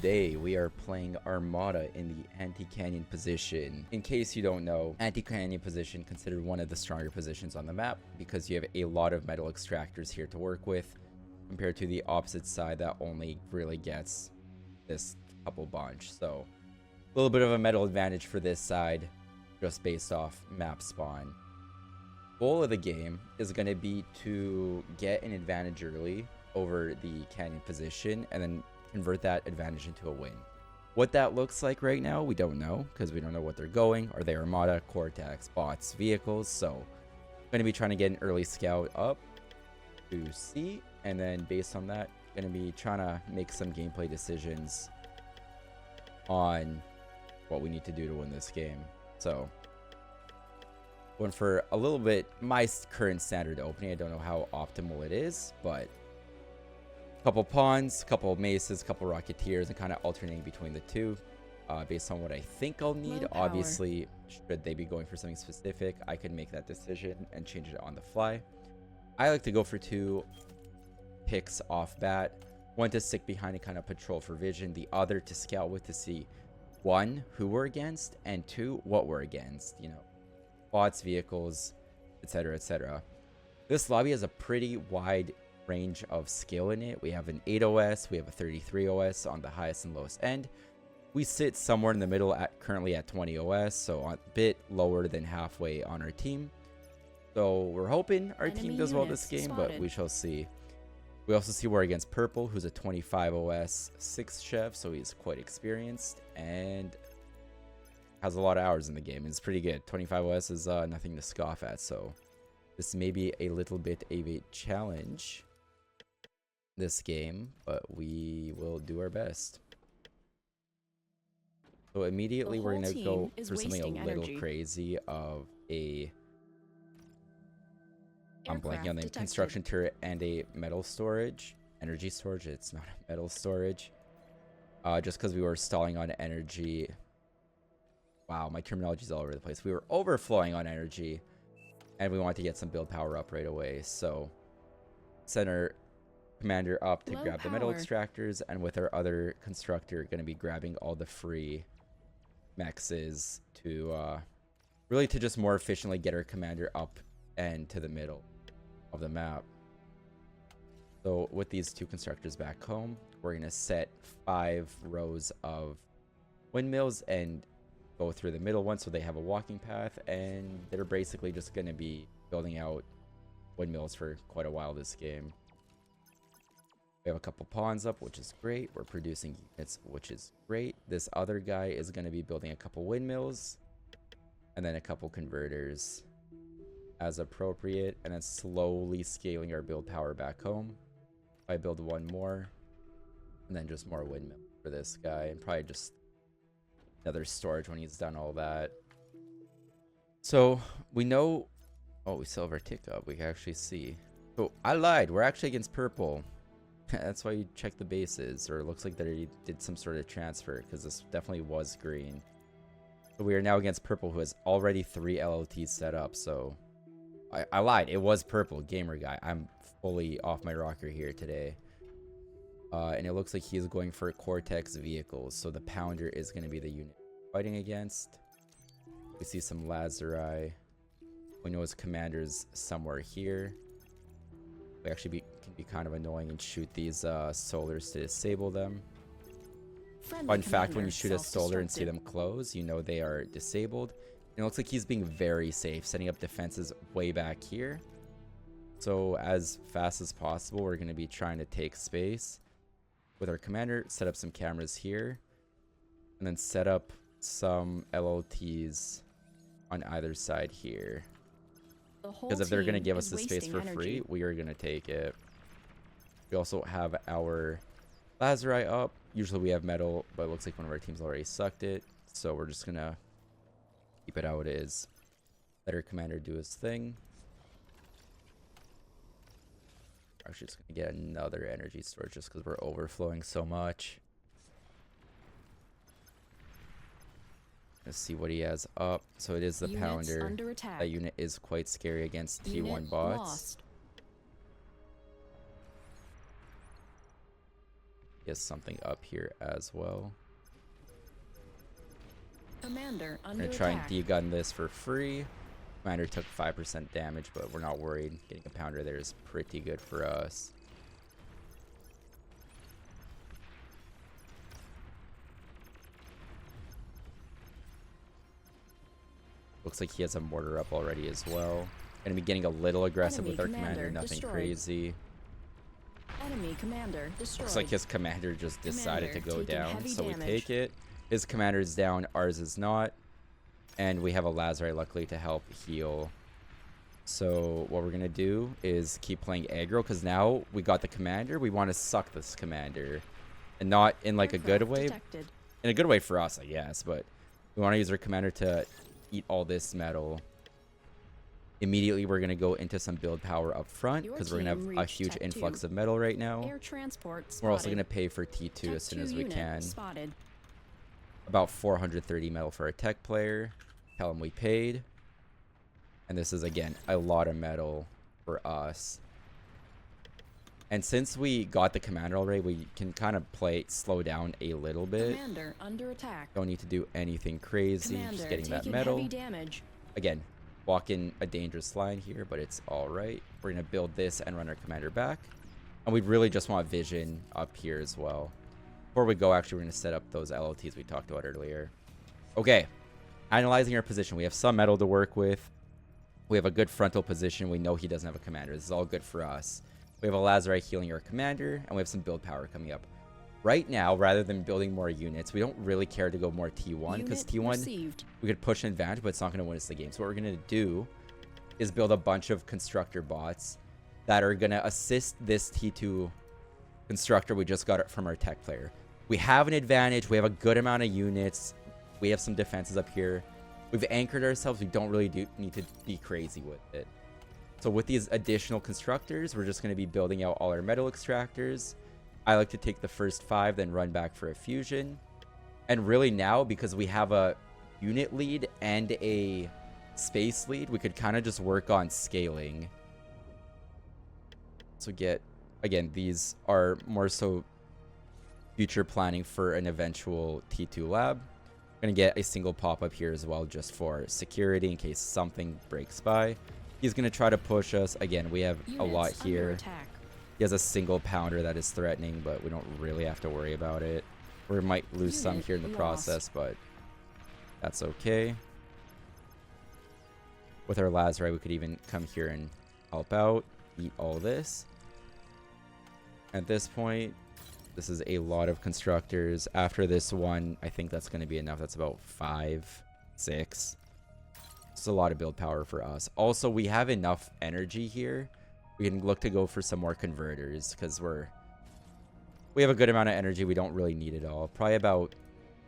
Today we are playing Armada in the anti-canyon position. In case you don't know, anti-canyon position considered one of the stronger positions on the map because you have a lot of metal extractors here to work with compared to the opposite side that only really gets this couple bunch. So a little bit of a metal advantage for this side just based off map spawn. Goal of the game is going to be to get an advantage early over the canyon position and then convert that advantage into a win. What that looks like right now, we don't know because we don't know what they're going. Are they Armada, Cortex, bots, vehicles? So I'm going to be trying to get an early scout up to see, and then based on that, going to be trying to make some gameplay decisions on what we need to do to win this game. So going for a little bit my current standard opening. I don't know how optimal it is, but couple pawns, couple maces, couple rocketeers, and kind of alternating between the two based on what I think I'll need. Obviously, should they be going for something specific, I can make that decision and change it on the fly. I like to go for 2 picks off bat, one to stick behind and kind of patrol for vision, the other to scout with to see 1, who we're against, and 2, what we're against, you know, bots, vehicles, etc, etc. This lobby has a pretty wide range of skill in it. We have an 8 OS, we have a 33 OS on the highest and lowest end. We sit somewhere in the middle at currently at 20 OS, so a bit lower than halfway on our team. So we're hoping our team does well this game, but we shall see. We also see we're against Purple, who's a 25 OS 6 chef, so he's quite experienced and has a lot of hours in the game. It's pretty good. 25 OS is nothing to scoff at, so this may be a little bit of a challenge this game, but we will do our best. So immediately we're gonna go for something a little crazy of a I'm blanking on the construction turret and a metal storage, energy storage. It's not a metal storage, just because we were stalling on energy. Wow, my terminology is all over the place. We were overflowing on energy and we want to get some build power up right away, so center commander up to grab the metal extractors, and with our other constructor going to be grabbing all the free mexes to really to just more efficiently get our commander up and to the middle of the map. So with these 2 constructors back home, we're going to set 5 rows of windmills and go through the middle one so they have a walking path, and they're basically just going to be building out windmills for quite a while this game. We have a couple pawns up, which is great. We're producing units, which is great. This other guy is going to be building a couple windmills and then a couple converters as appropriate, and then slowly scaling our build power back home. I build 1 more and then just more windmill for this guy, and probably just another storage when he's done all that. So we know, oh, we still have our tick up. We can actually see. Oh, I lied. We're actually against Purple. That's why you check the bases, or it looks like they did some sort of transfer, because this definitely was green. So we are now against Purple, who has already 3 LLTs set up. So I lied. It was Purple, gamer guy. I'm fully off my rocker here today. And it looks like he's going for Cortex vehicles. So the Pounder is going to be the unit fighting against. We see some Lazari. We know his commander's somewhere here. We actually can be kind of annoying and shoot these solars to disable them. Fun fact, when you shoot a solar and see them close, you know they are disabled. And it looks like he's being very safe, setting up defenses way back here. So as fast as possible, we're going to be trying to take space with our commander, set up some cameras here, and then set up some LLTs on either side here. Because if they're going to give us the space for free, we are going to take it. We also have our Lazari up. Usually we have metal, but it looks like one of our teams already sucked it. So we're just going to keep it how it is. Let our commander do his thing. Actually just going to get another energy storage just because we're overflowing so much. Let's see what he has up. So it is the Pounder. That unit is quite scary against T1 bots. He has something up here as well. Commander under We're gonna try attack. and degun this for free. Commander took 5% damage, but we're not worried. Getting a pounder there is pretty good for us. Looks like he has a mortar up already as well. Gonna be getting a little aggressive Enemy with our commander commander, nothing destroyed. crazy. Enemy commander destroyed. Looks like his commander just decided to Commander go taking down, heavy so we damage. take it. His commander is down, ours is not. And we have a Lazarite, luckily, to help heal. So what we're going to do is keep playing aggro, because now we got the commander. We want to suck this commander. And not in, like, a good Aircraft way. detected. In a good way for us, I guess. But we want to use our commander to eat all this metal. Immediately, we're going to go into some build power up front, Your because we're going to team have a reached huge Tech influx 2. of metal right now. Air transport We're also spotted. going to pay for T2 Tech as soon 2 as we unit can. Spotted. About 430 metal for our tech player. Tell him we paid. And this is, again, a lot of metal for us. And since we got the commander already, we can kind of slow down a little bit. Commander under attack. Don't need to do anything crazy. Commander Just getting that taking metal. heavy damage. Again, walk in a dangerous line here, but it's all right. We're going to build this and run our commander back. And we really just want vision up here as well. Before we go, actually, we're going to set up those LLTs we talked about earlier. Okay. Analyzing our position. We have some metal to work with. We have a good frontal position. We know he doesn't have a commander. This is all good for us. We have a Lazarite healing our commander, and we have some build power coming up. Right now, rather than building more units, we don't really care to go more T1, because T1, received. we could push an advantage, but it's not going to win us the game. So what we're going to do is build a bunch of constructor bots that are going to assist this T2 constructor we just got from our tech player. We have an advantage. We have a good amount of units. We have some defenses up here. We've anchored ourselves. We don't really need to be crazy with it. So with these additional constructors, we're just going to be building out all our metal extractors. I like to take the first 5, then run back for a fusion. And really now, because we have a unit lead and a space lead, we could kind of just work on scaling. So again, these are more so future planning for an eventual T2 lab. Going to get a single pop-up here as well, just for security in case something breaks by. He's going to try to push us. Again, we have a lot here. He has a single pounder that is threatening, but we don't really have to worry about it. We might lose some here in the process, but that's okay. With our Lazarite, we could even come here and help out, eat all this. At this point, this is a lot of constructors. After this one, I think that's going to be enough. That's about 5, 6. It's a lot of build power for us. Also, we have enough energy here. We can look to go for some more converters because we have a good amount of energy. We don't really need it all. Probably about,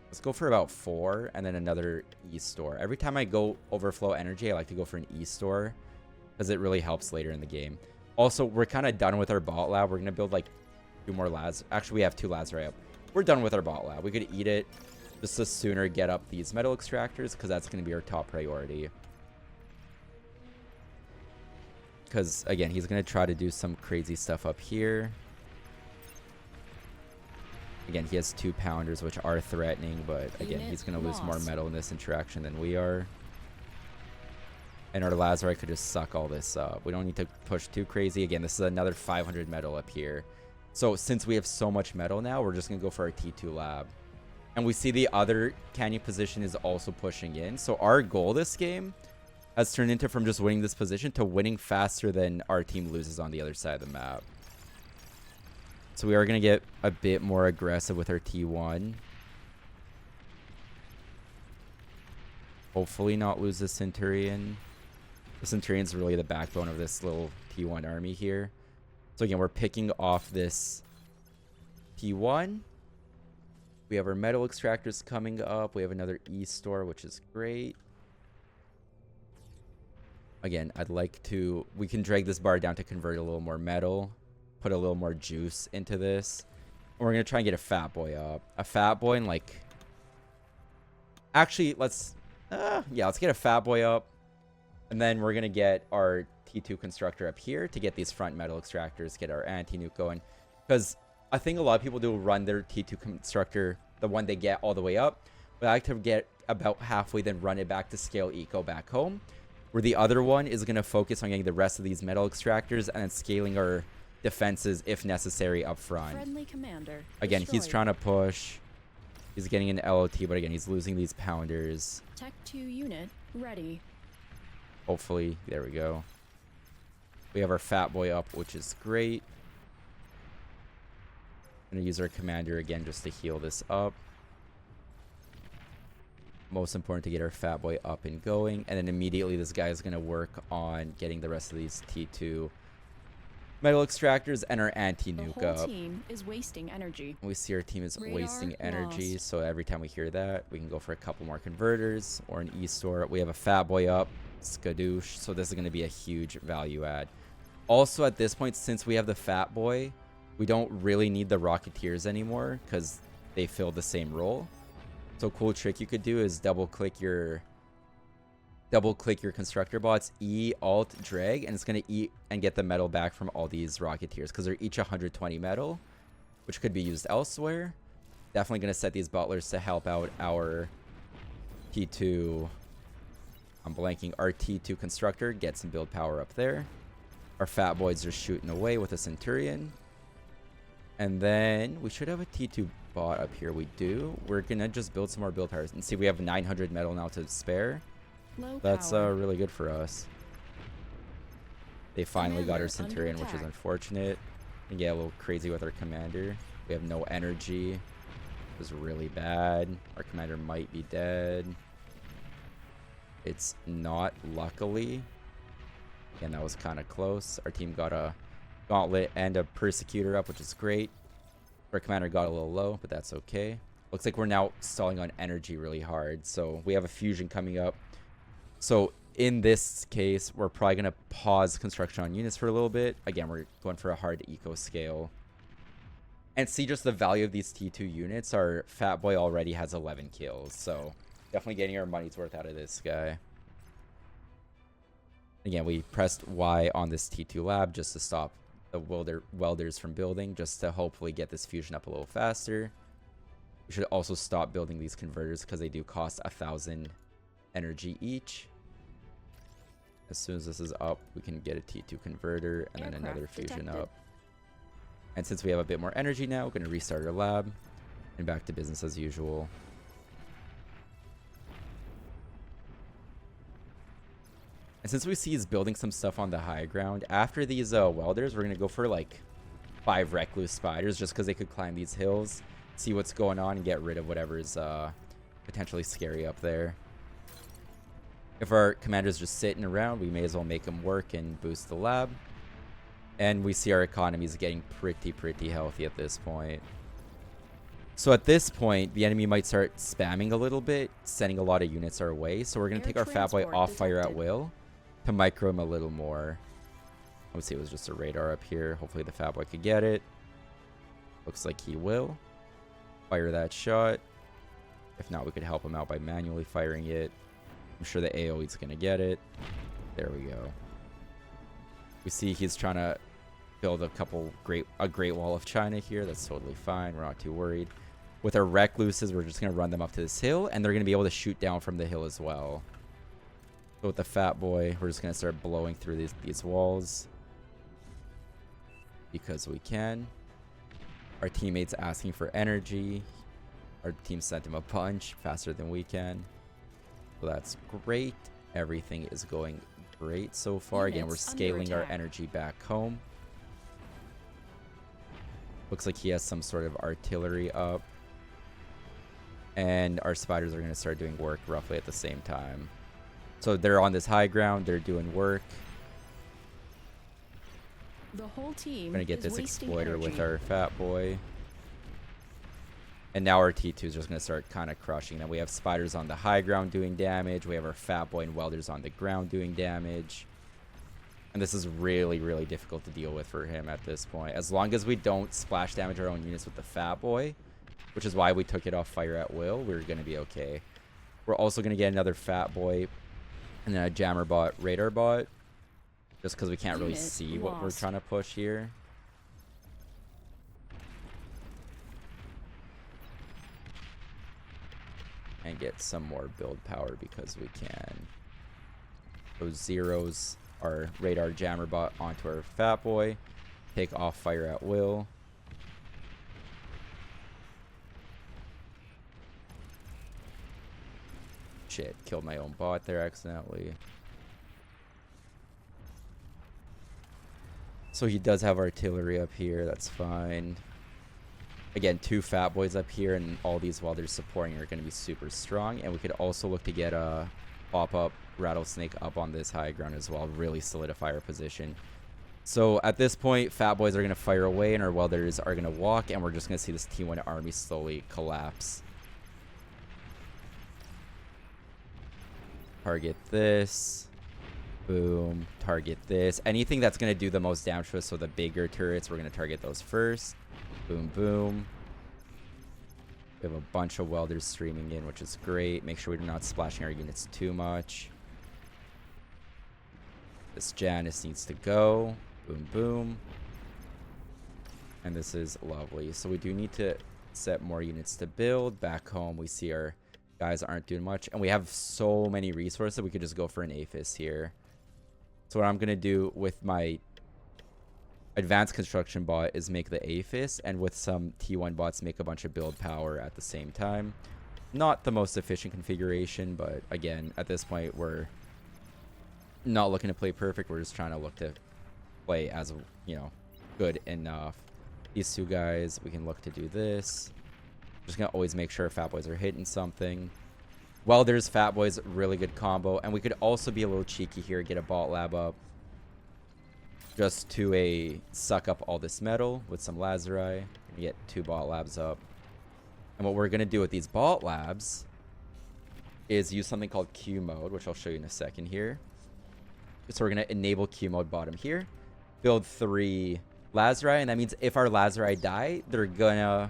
let's go for about 4 and then another E-store. Every time I go overflow energy, I like to go for an E-store because it really helps later in the game. Also, we're kind of done with our bot lab. We're going to build like 2 more labs. Actually, we have 2 labs right up. We're done with our bot lab. We could eat it just to sooner get up these metal extractors because that's going to be our top priority. Because, again, he's going to try to do some crazy stuff up here. Again, he has 2 pounders, which are threatening. But, again, he's going to lose more metal in this interaction than we are. And our Lazarite could just suck all this up. We don't need to push too crazy. Again, this is another 500 metal up here. So, since we have so much metal now, we're just going to go for our T2 lab. And we see the other canyon position is also pushing in. So, our goal this game has turned into from just winning this position to winning faster than our team loses on the other side of the map. So we are going to get a bit more aggressive with our T1. Hopefully not lose the Centurion. The Centurion's really the backbone of this little T1 army here. So again, we're picking off this T1. We have our metal extractors coming up. We have another E-store, which is great. Again, I'd like to... We can drag this bar down to convert a little more metal. Put a little more juice into this. And we're going to try and get a Fat Boy up. A Fat Boy and like... Actually, let's... yeah, let's get a Fat Boy up. And then we're going to get our T2 constructor up here to get these front metal extractors. Get our anti-nuke going. Because I think a lot of people do run their T2 constructor, the one they get all the way up. But I like to get about halfway, then run it back to scale eco back home. Where the other one is going to focus on getting the rest of these metal extractors and then scaling our defenses if necessary up front. Friendly commander Again, he's destroyed. trying to push. He's getting an LOT, but again, he's losing these pounders. Tech 2 unit ready. Hopefully, there we go. We have our fat boy up, which is great. Gonna use our commander again just to heal this up. Most important to get our fat boy up and going, and then immediately this guy is gonna work on getting the rest of these T2 metal extractors and our The anti-nuke whole up. team is wasting energy. We see our team is Radar wasting energy, lost. so every time we hear that, we can go for a couple more converters or an E-store. We have a fat boy up, skadoosh, so this is going to be a huge value add. Also, at this point, since we have the fat boy, we don't really need the Rocketeers anymore because they fill the same role. So a cool trick you could do is double click your constructor bots, E, Alt, drag, and it's going to eat and get the metal back from all these Rocketeers because they're each 120 metal, which could be used elsewhere. Definitely going to set these butlers to help out our T2. I'm blanking. Our T2 constructor, get some build power up there. Our fat boys are shooting away with a Centurion. And then we should have a T2 bot up here. We do. We're going to just build some more build powers. And see, we have 900 metal now to spare. Low That's power. really good for us. They finally got our Commander under Centurion, which is attack. unfortunate. We get a little crazy with our commander. We have no energy. It was really bad. Our commander might be dead. It's not, luckily. Again, that was kind of close. Our team got a Gauntlet and a Persecutor up, which is great. Our commander got a little low, but that's okay. Looks like we're now stalling on energy really hard. So we have a fusion coming up. So in this case, we're probably going to pause construction on units for a little bit. Again, we're going for a hard eco scale. And see just the value of these T2 units. Our fat boy already has 11 kills. So definitely getting our money's worth out of this guy. Again, we pressed Y on this T2 lab just to stop the welders from building, just to hopefully get this fusion up a little faster. We should also stop building these converters because they do cost 1,000 energy each. As soon as this is up, we can get a T2 converter and then another Aircraft fusion detected. up. And since we have a bit more energy now, we're going to restart our lab and back to business as usual. And since we see he's building some stuff on the high ground, after these welders, we're going to go for like 5 recluse spiders just because they could climb these hills, see what's going on, and get rid of whatever's potentially scary up there. If our commander's just sitting around, we may as well make him work and boost the lab. And we see our economy is getting pretty healthy at this point. So at this point, the enemy might start spamming a little bit, sending a lot of units our way. So we're going to Air take our fat boy transport off fire at detected. will to micro him a little more. Let's see, it was just a radar up here. Hopefully the fat boy could get it. Looks like he will. Fire that shot. If not, we could help him out by manually firing it. I'm sure the AoE's going to get it. There we go. We see he's trying to build a great wall of China here. That's totally fine. We're not too worried. With our recluses, we're just going to run them up to this hill, and they're going to be able to shoot down from the hill as well. So with the fat boy, we're just going to start blowing through these walls because we can. Our teammate's asking for energy. Our team sent him a punch faster than we can. So that's great. Everything is going great so far. Again, we're Units under scaling our attack. energy back home. Looks like he has some sort of artillery up. And our spiders are going to start doing work roughly at the same time. So they're on this high ground. They're doing work. The whole team We're going to get is this wasting exploiter with energy. our fat boy. And now our T2 is just going to start kind of crushing them. We have spiders on the high ground doing damage. We have our fat boy and welders on the ground doing damage. And this is really difficult to deal with for him at this point. As long as we don't splash damage our own units with the fat boy, which is why we took it off fire at will, we're going to be okay. We're also going to get another fat boy and then a jammer bot, radar bot, just because we can't really Unit see what we're lost. trying to push here. and get some more build power because we can. Those zeros, our radar jammer bot onto our fat boy. Take off fire at will. Shit, killed my own bot there accidentally. So he does have artillery up here, that's fine. Again, 2 fat boys up here, and all these welders supporting are going to be super strong. And we could also look to get a pop-up rattlesnake up on this high ground as well, really solidify our position. So at this point, fat boys are going to fire away, and our welders are going to walk, and we're just going to see this T1 army slowly collapse. Target this. Boom. Target this. Anything that's going to do the most damage to us, so the bigger turrets, we're going to target those first. Boom, boom. We have a bunch of welders streaming in, which is great. Make sure we're not splashing our units too much. This Janus needs to go. Boom, boom. And this is lovely. So we do need to set more units to build. Back home, we see our guys aren't doing much. And we have so many resources. We could just go for an APHIS here. So what I'm going to do with my advanced construction bot is make the APHIS. And with some T1 bots, make a bunch of build power at the same time. Not the most efficient configuration, but again, at this point, we're not looking to play perfect. We're just trying to look to play as, you know, good enough. These 2 guys, we can look to do this. Just gonna always make sure fat boys are hitting something. Welders, fat boys, really good combo. And we could also be a little cheeky here, get a bot lab up just to suck up all this metal with some lazeri. Get 2 bot labs up. And what we're gonna do with these bot labs is use something called Q mode, which I'll show you in a second here. So we're going to enable Q mode bottom here. Build 3 lazeri, and that means if our lazeri die, they're going to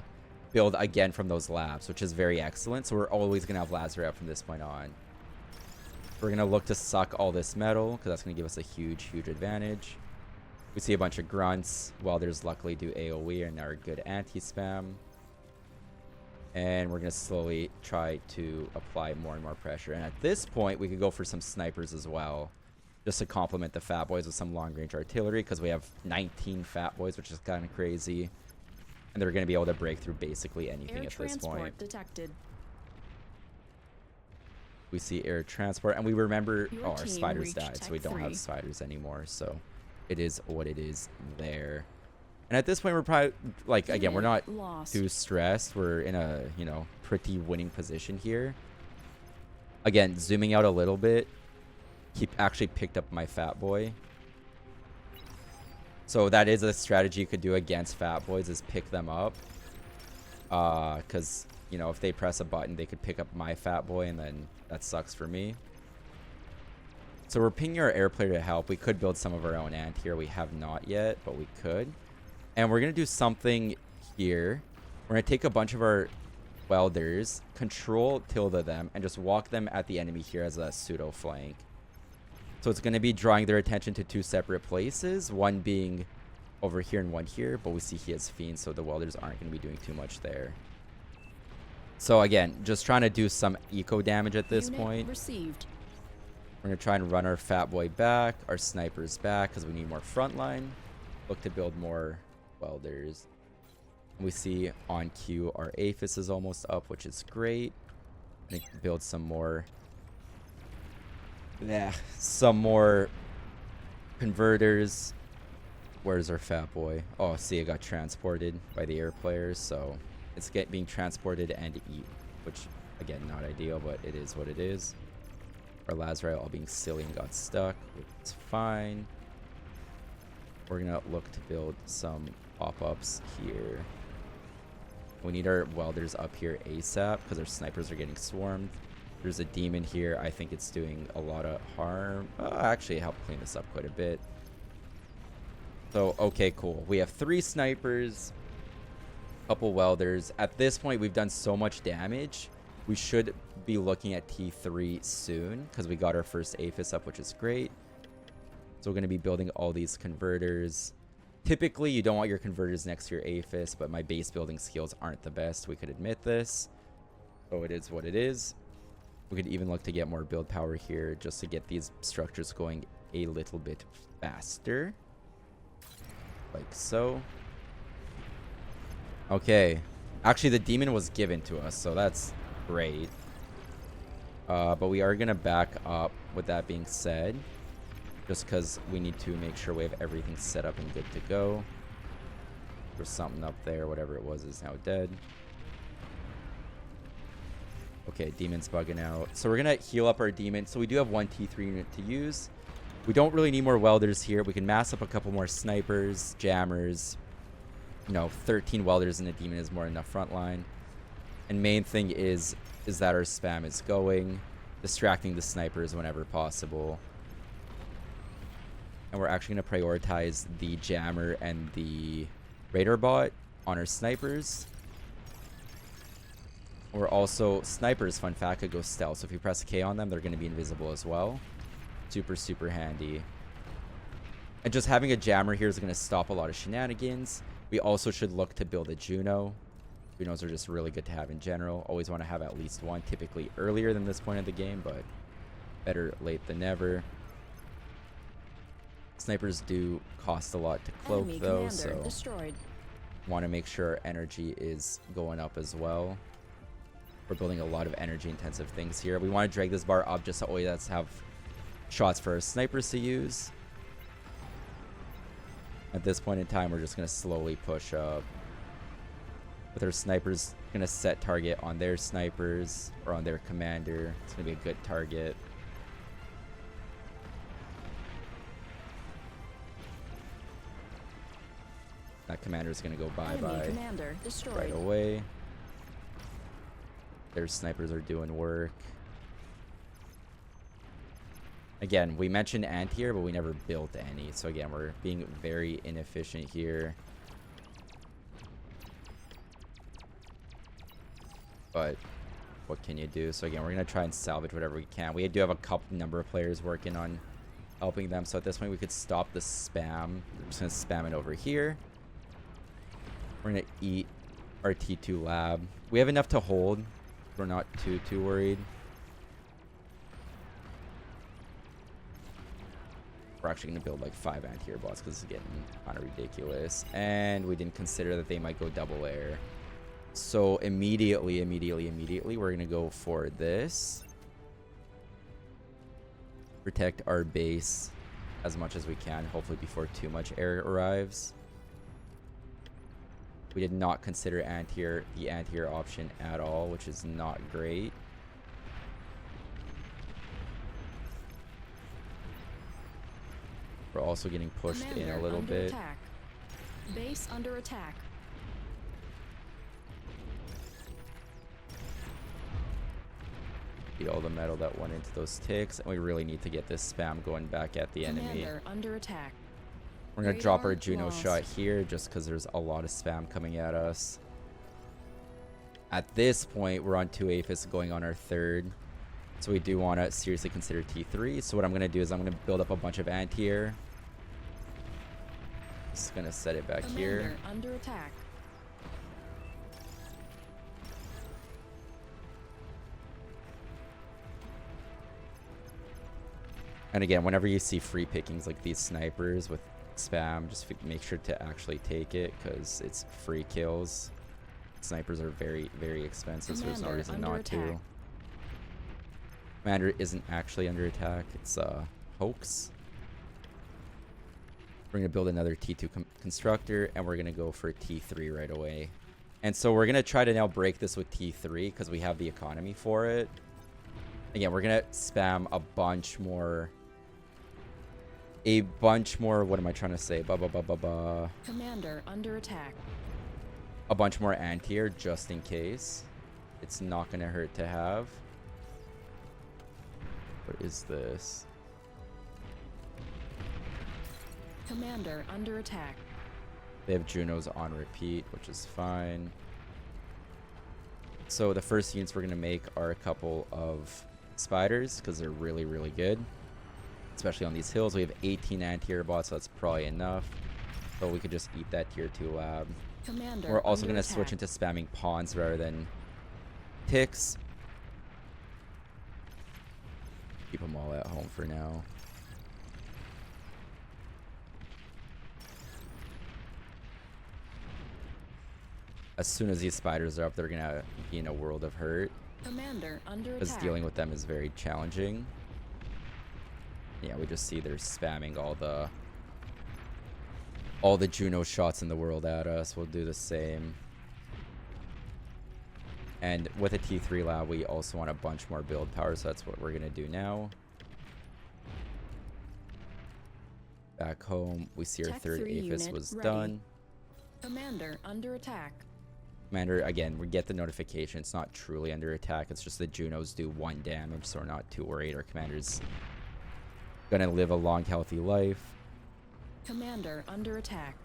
build again from those labs, which is very excellent. So we're always going to have lazeri up from this point on. We're going to look to suck all this metal, because that's going to give us a huge, huge advantage. We see a bunch of grunts. Welders luckily do AoE and are good anti-spam. And we're going to slowly try to apply more and more pressure. And at this point, we could go for some snipers as well, just to complement the fat boys with some long-range artillery, because we have 19 fat boys, which is kind of crazy. And they're going to be able to break through basically anything at this point. Detected. We see air transport, and we remember, Your our spiders reached died, so we Tech don't have 3. spiders anymore. So it is what it is there. And at this point, we're probably, like, again, we're not Lost. too stressed. We're in a, you know, pretty winning position here. Again, zooming out a little bit, he actually picked up my fat boy. So that is a strategy you could do against fat boys, is pick them up. Because, you know, if they press a button, they could pick up my fat boy, and then that sucks for me. So we're pinging our air player to help. We could build some of our own ant here. We have not yet, but we could. And we're going to do something here. We're going to take a bunch of our welders, control tilde them, and just walk them at the enemy here as a pseudo flank. So it's going to be drawing their attention to 2 separate places, one being over here and one here, but we see he has fiends, so the welders aren't going to be doing too much there. So again, just trying to do some eco damage at this Unit point. Received. We're going to try and run our fat boy back, our snipers back, because we need more frontline. Look to build more welders. We see on cue our APHIS is almost up, which is great. I think build some more. Yeah, some more converters. Where's our fat boy? Oh, see, it got transported by the air players, so it's being transported and eat, which again, not ideal, but it is what it is. Our lazeri all being silly and got stuck, which is fine. We're gonna look to build some pop-ups here. We need our welders up here ASAP because our snipers are getting swarmed. There's a demon here. I think it's doing a lot of harm. Actually, it helped clean this up quite a bit. So, okay, cool. We have 3 snipers, couple welders. At this point, we've done so much damage. We should be looking at T3 soon because we got our first APHIS up, which is great. So we're going to be building all these converters. Typically, you don't want your converters next to your APHIS, but my base building skills aren't the best. We could admit this. So it is what it is. We could even look to get more build power here just to get these structures going a little bit faster. Like so. Okay. Actually, the demon was given to us, so that's great. But we are going to back up with that being said. Just because we need to make sure we have everything set up and good to go. There's something up there. Whatever it was is now dead. Okay, demon's bugging out. So we're going to heal up our demon. So we do have one T3 unit to use. We don't really need more welders here. We can mass up a couple more snipers, jammers. You know, 13 welders in a demon is more than enough frontline. And main thing is that our spam is going, distracting the snipers whenever possible. And we're actually going to prioritize the jammer and the radar bot on our snipers. We're also, snipers, fun fact, could go stealth. So if you press K on them, they're going to be invisible as well. Super, super handy. And just having a jammer here is going to stop a lot of shenanigans. We also should look to build a Juno. Junos are just really good to have in general. Always want to have at least one, typically earlier than this point of the game, but better late than never. Snipers do cost a lot to cloak, Enemy though, commander so destroyed. want to make sure our energy is going up as well. We're building a lot of energy-intensive things here. We want to drag this bar up just to always have shots for our snipers to use. At this point in time, we're just going to slowly push up. With our snipers going to set target on their snipers or on their commander. It's going to be a good target. That commander is going to go bye-bye Commander destroyed. right away. Their snipers are doing work. Again, we mentioned anti-air, but we never built any. So again, we're being very inefficient here. But what can you do? So again, we're going to try and salvage whatever we can. We do have a number of players working on helping them. So at this point, we could stop the spam. We're just going to spam it over here. We're going to eat our T2 lab. We have enough to hold. We're not too worried. We're actually going to build like 5 anti-air bots because it's getting kind of ridiculous. And we didn't consider that they might go double air. So immediately, we're going to go for this. Protect our base as much as we can, hopefully before too much air arrives. We did not consider the anti-air option at all, which is not great. We're also getting pushed in a little bit. Attack. Base under attack. Eat all the metal that went into those ticks, and we really need to get this spam going back at the enemy. Under attack. We're going to drop our Juno shot here just because there's a lot of spam coming at us. At this point, we're on 2 Aphis going on our 3rd. So we do want to seriously consider T3. So what I'm going to do is I'm going to build up a bunch of anti-air. Just going to set it back here. Under attack. And again, whenever you see free pickings like these snipers with spam, just make sure to actually take it because it's free kills. Snipers are very, very expensive, so there's no reason not to. Commander isn't actually under attack. It's a hoax. We're going to build another T2 constructor, and we're going to go for T3 right away. And so we're going to try to now break this with T3 because we have the economy for it. Again, we're going to spam a bunch more, what am I trying to say? Commander under attack. A bunch more anti-air just in case. It's not going to hurt to have. What is this? Commander under attack. They have Junos on repeat, which is fine. So the first units we're going to make are a couple of spiders because they're really, really good. Especially on these hills. We have 18 anti-air bots, so that's probably enough. So we could just eat that tier 2 lab. Commander We're also going to switch into spamming pawns rather than ticks. Keep them all at home for now. As soon as these spiders are up, they're gonna be in a world of hurt. Commander under Because attack. dealing with them is very challenging. Yeah, we just see they're spamming all the Juno shots in the world at us. We'll do the same. And with a T3 lab, we also want a bunch more build power, so that's what we're gonna do now. Back home, we see our Tech third 3 Aphis unit was ready. done. Commander under attack. Commander, again, we get the notification. It's not truly under attack. It's just the Junos do 1 damage, so we're not too worried. Our commander's gonna live a long, healthy life. Commander under attack.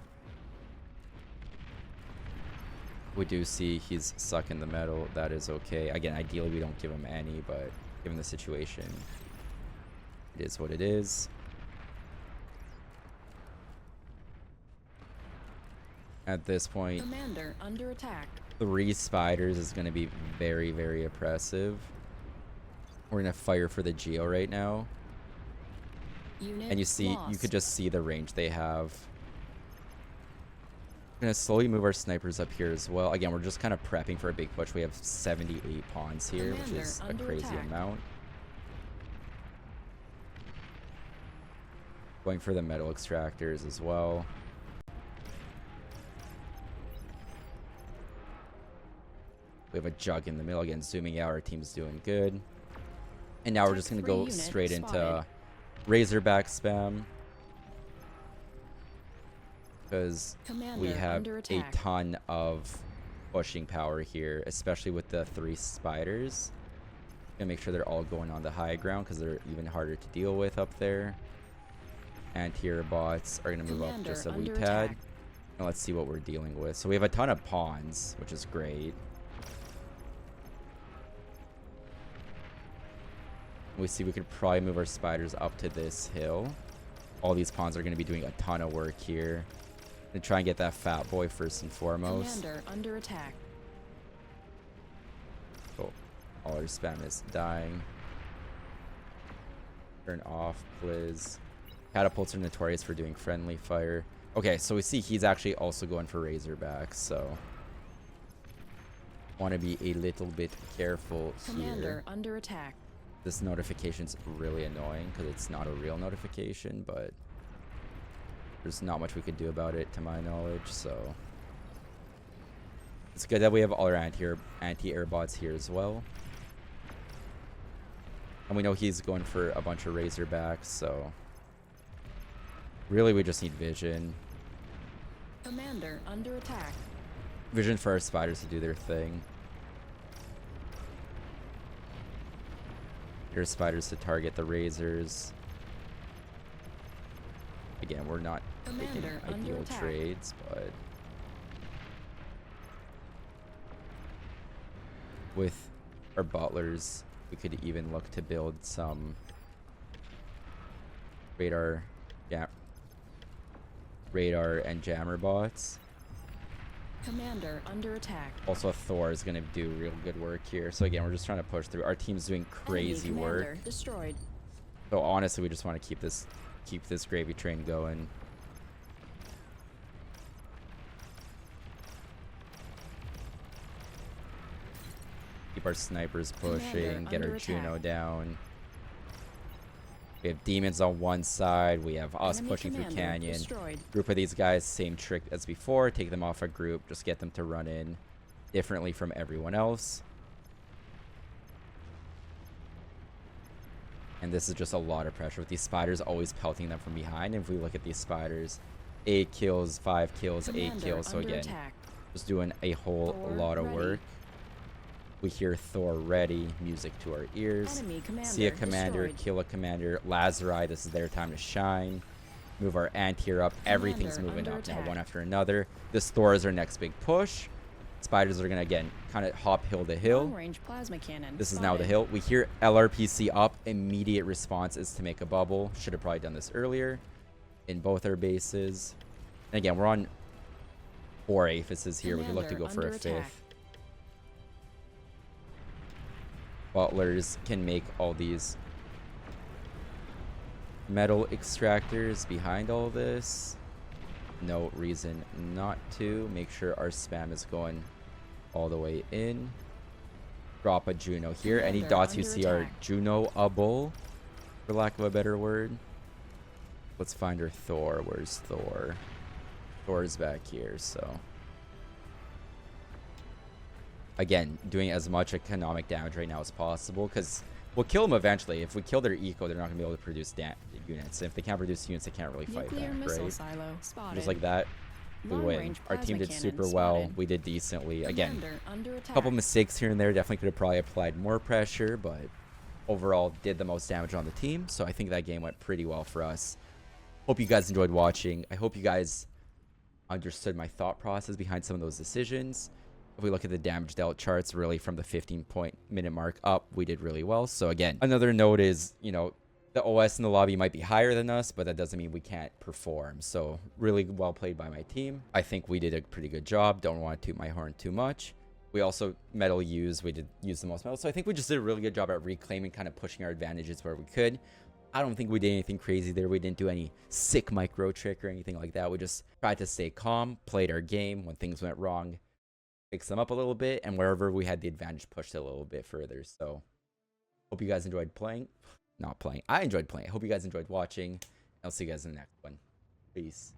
We do see he's sucking the metal. That is okay. Again, ideally we don't give him any, but given the situation, it is what it is. At this point, Commander under attack. 3 spiders is going to be very, very oppressive. We're going to fire for the Geo right now. Unit And you see, you lost. could just see the range they have. We're going to slowly move our snipers up here as well. Again, we're just kind of prepping for a big push. We have 78 pawns here, which Commander is a under crazy attack. amount. Going for the metal extractors as well. We have a jug in the middle. Again, zooming out, our team's doing good. And now we're Tech just going to 3 go unit straight spotted. into Razorback spam. Because Commander we have under a attack. ton of pushing power here, especially with the 3 spiders. Gonna make sure they're all going on the high ground because they're even harder to deal with up there. Anti-air bots are gonna move up Commander just a wee under tad. attack. And let's see what we're dealing with. So we have a ton of pawns, which is great. We see we could probably move our spiders up to this hill. All these pawns are going to be doing a ton of work here. And try and get that fat boy first and foremost. Commander under attack. Oh, all our spam is dying. Turn off, please. Catapults are notorious for doing friendly fire. Okay, so we see he's actually also going for Razorbacks, so want to be a little bit careful Commander here. under attack. This notification's really annoying because it's not a real notification, but there's not much we could do about it to my knowledge, so it's good that we have all our anti-air bots here as well. And we know he's going for a bunch of Razorbacks, so really we just need vision. Commander under attack. Vision for our spiders to do their thing. Here's spiders to target the razors. Again, we're not making Commander under ideal attack. trades, but with our butlers, we could even look to build some radar and jammer bots. Commander under attack. Also, Thor is going to do real good work here. So again, we're just trying to push through. Our team's doing crazy Enemy work. commander destroyed. So honestly, we just want to keep this gravy train going. Keep our snipers pushing, Commander get our under Juno attack. down. We have demons on one side. We have us Enemy pushing through commander canyon. destroyed. Group of these guys, same trick as before. Take them off a group. Just get them to run in differently from everyone else. And this is just a lot of pressure with these spiders always pelting them from behind. If we look at these spiders, 8 kills, 5 kills, 8 Commander kills. So under again, attack. just doing a whole Thor lot of ready. work. We hear Thor ready, music to our ears. Enemy commander See a commander, destroyed. kill a commander. Lazari, this is their time to shine. Move our anti-air up. Everything's Commander moving under up now, attack. one after another. This Thor is our next big push. Spiders are going to, again, kind of hop hill to hill. Long-range plasma cannon. This is now the spotted. hill. We hear LRPC up. Immediate response is to make a bubble. Should have probably done this earlier in both our bases. And again, we're on 4 Aphises here. We could look to go Commander for a under attack. 5th. Butlers can make all these metal extractors behind all this. No reason not to. Make sure our spam is going all the way in. Drop a Juno here. Any Commander dots you under see are attack. Juno-able, for lack of a better word. Let's find our Thor. Where's Thor? Thor's back here, so. Again, doing as much economic damage right now as possible, because we'll kill them eventually. If we kill their eco, they're not going to be able to produce units. And if they can't produce units, they can't really fight Nuclear back, missile right? silo spotted. Just like that, we win. Long-range Our team plasma did cannon super well. spotted. We did decently. Again, Commander under a attack. couple mistakes here and there. Definitely could have probably applied more pressure, but overall did the most damage on the team. So I think that game went pretty well for us. Hope you guys enjoyed watching. I hope you guys understood my thought process behind some of those decisions. If we look at the damage dealt charts, really from the 15-minute mark up, we did really well. So again, another note is, you know, the OS in the lobby might be higher than us, but that doesn't mean we can't perform. So really well played by my team. I think we did a pretty good job. Don't want to toot my horn too much. We also metal use. We did use the most metal. So I think we just did a really good job at reclaiming, kind of pushing our advantages where we could. I don't think we did anything crazy there. We didn't do any sick micro trick or anything like that. We just tried to stay calm, played our game. When things went wrong, fix them up a little bit, and wherever we had the advantage, pushed it a little bit further. So hope you guys enjoyed playing. Not playing. I enjoyed playing. I hope you guys enjoyed watching. I'll see you guys in the next one. Peace.